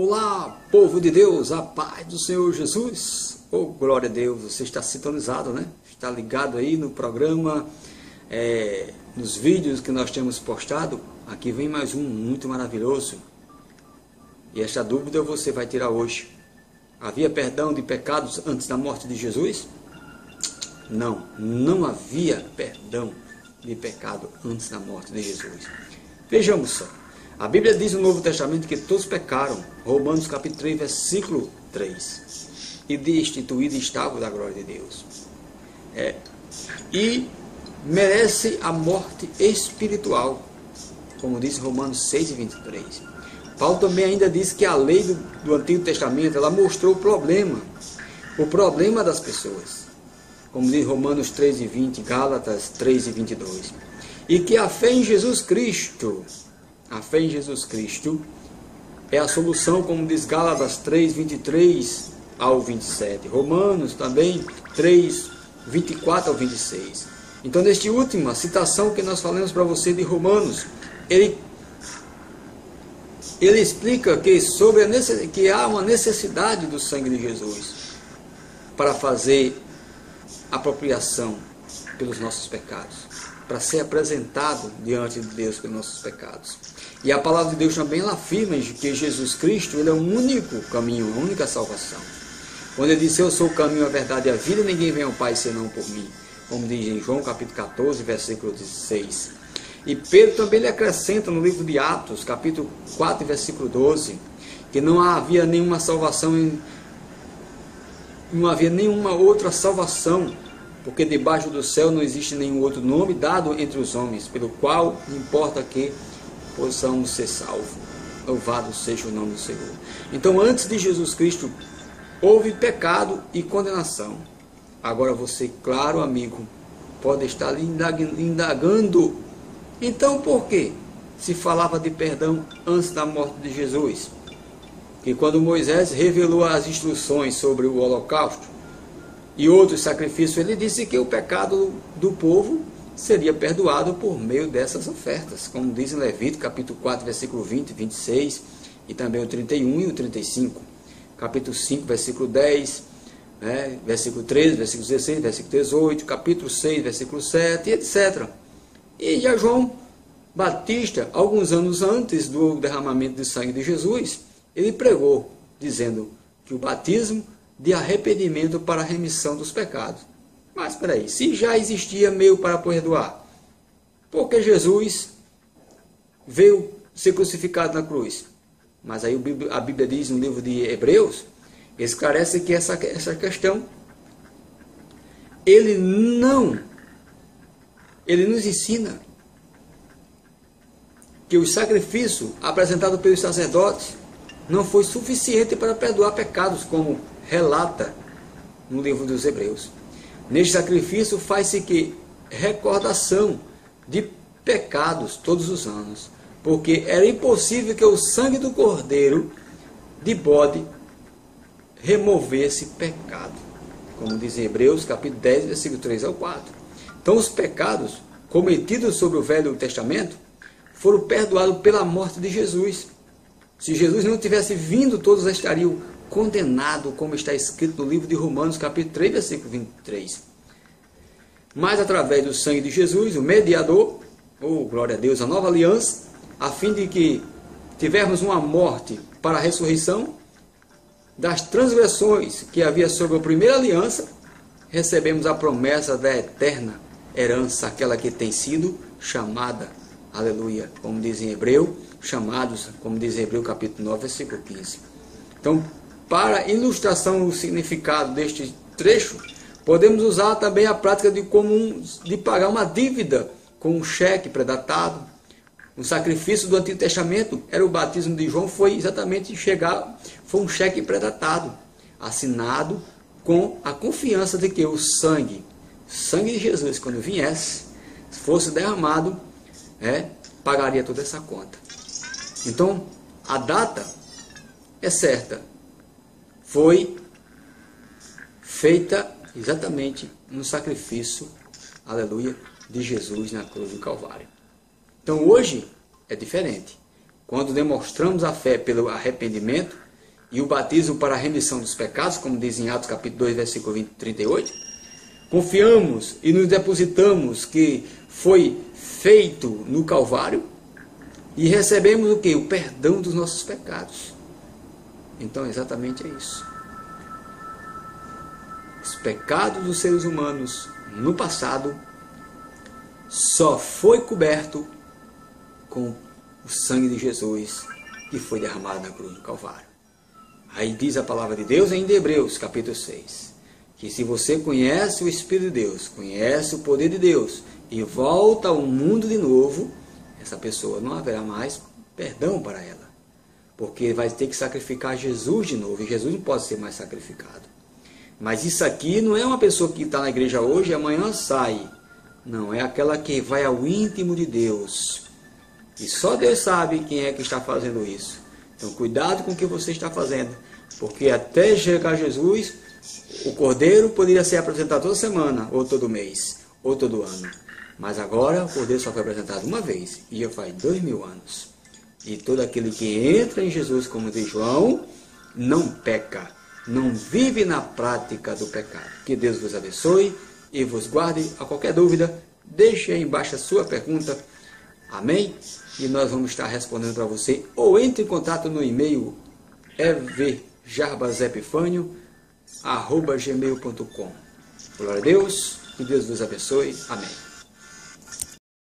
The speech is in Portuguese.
Olá, povo de Deus, a paz do Senhor Jesus. Oh, glória a Deus, você está sintonizado, né? Está ligado aí no programa, nos vídeos que nós temos postado. Aqui vem mais um muito maravilhoso. E esta dúvida você vai tirar hoje. Havia perdão de pecados antes da morte de Jesus? Não, não havia perdão de pecado antes da morte de Jesus. Vejamos só. A Bíblia diz no Novo Testamento que todos pecaram. Romanos capítulo 3, versículo 3. E destituído estavam da glória de Deus. E merece a morte espiritual. Como diz Romanos 6, 23. Paulo também ainda diz que a lei do Antigo Testamento, ela mostrou o problema das pessoas. Como diz Romanos 3, 20, Gálatas 3, 22. E que a fé em Jesus Cristo... A fé em Jesus Cristo é a solução, como diz Gálatas 3, 23 ao 27. Romanos também 3, 24 ao 26. Então, nesta última citação que nós falamos para você de Romanos, ele explica que há uma necessidade do sangue de Jesus para fazer apropriação pelos nossos pecados, para ser apresentado diante de Deus pelos nossos pecados. E a palavra de Deus também ela afirma que Jesus Cristo ele é o único caminho, a única salvação. Quando ele disse, eu sou o caminho, a verdade e a vida, ninguém vem ao Pai senão por mim. Como diz em João capítulo 14, versículo 16. E Pedro também ele acrescenta no livro de Atos, capítulo 4, versículo 12, que não havia nenhuma salvação, não havia nenhuma outra salvação, porque debaixo do céu não existe nenhum outro nome dado entre os homens, pelo qual importa que possamos ser salvos. Louvado seja o nome do Senhor. Então, antes de Jesus Cristo, houve pecado e condenação. Agora você, claro, amigo, pode estar ali indagando. Então, por que se falava de perdão antes da morte de Jesus? Que quando Moisés revelou as instruções sobre o holocausto e outros sacrifícios, ele disse que o pecado do povo seria perdoado por meio dessas ofertas, como diz em Levítico, capítulo 4, versículo 20, 26, e também o 31 e o 35, capítulo 5, versículo 10, versículo 13, versículo 16, versículo 18, capítulo 6, versículo 7, etc. E já João Batista, alguns anos antes do derramamento de sangue de Jesus, ele pregou, dizendo que o batismo de arrependimento para a remissão dos pecados. Mas espera aí, se já existia meio para perdoar, por que Jesus veio ser crucificado na cruz? Mas aí a Bíblia diz no livro de Hebreus, esclarece que essa questão, ele nos ensina que o sacrifício apresentado pelos sacerdotes não foi suficiente para perdoar pecados, como relata no livro dos Hebreus. Neste sacrifício faz-se que recordação de pecados todos os anos, porque era impossível que o sangue do cordeiro de bode removesse pecado, como diz em Hebreus capítulo 10, versículo 3 ao 4. Então os pecados cometidos sobre o Velho Testamento foram perdoados pela morte de Jesus. Se Jesus não tivesse vindo, todos estariam condenados, como está escrito no livro de Romanos capítulo 3, versículo 23. Mas através do sangue de Jesus, o mediador, glória a Deus, a nova aliança, a fim de que tivermos uma morte para a ressurreição das transgressões que havia sobre a primeira aliança, recebemos a promessa da eterna herança, aquela que tem sido chamada, aleluia, como diz em Hebreu, chamados, como diz em Hebreu capítulo 9, versículo 15. Então, para ilustração do significado deste trecho, podemos usar também a prática de pagar uma dívida com um cheque predatado. O sacrifício do Antigo Testamento era o batismo de João, foi um cheque predatado, assinado com a confiança de que o sangue de Jesus, quando viesse, fosse derramado, pagaria toda essa conta. Então, a data é certa. Foi feita exatamente no sacrifício, aleluia, de Jesus na cruz do Calvário. Então hoje é diferente. Quando demonstramos a fé pelo arrependimento, e o batismo para a remissão dos pecados, como diz em Atos capítulo 2, versículo 38, confiamos e nos depositamos que foi feito no Calvário e recebemos o quê? O perdão dos nossos pecados. Então, exatamente é isso. Os pecados dos seres humanos no passado só foi coberto com o sangue de Jesus que foi derramado na cruz do Calvário. Aí diz a palavra de Deus em Hebreus capítulo 6, que se você conhece o Espírito de Deus, conhece o poder de Deus e volta ao mundo de novo, essa pessoa não haverá mais perdão para ela, porque vai ter que sacrificar Jesus de novo, e Jesus não pode ser mais sacrificado. Mas isso aqui não é uma pessoa que está na igreja hoje e amanhã sai. Não, é aquela que vai ao íntimo de Deus. E só Deus sabe quem é que está fazendo isso. Então, cuidado com o que você está fazendo, porque até chegar Jesus, o Cordeiro poderia ser apresentado toda semana, ou todo mês, ou todo ano. Mas agora o Cordeiro só foi apresentado uma vez, e já faz 2000 anos. E todo aquele que entra em Jesus, como diz João, não peca, não vive na prática do pecado. Que Deus vos abençoe e vos guarde. A qualquer dúvida, deixe aí embaixo a sua pergunta. Amém? E nós vamos estar respondendo para você, ou entre em contato no e-mail evjarbasepifânio@gmail.com. Glória a Deus, que Deus vos abençoe. Amém.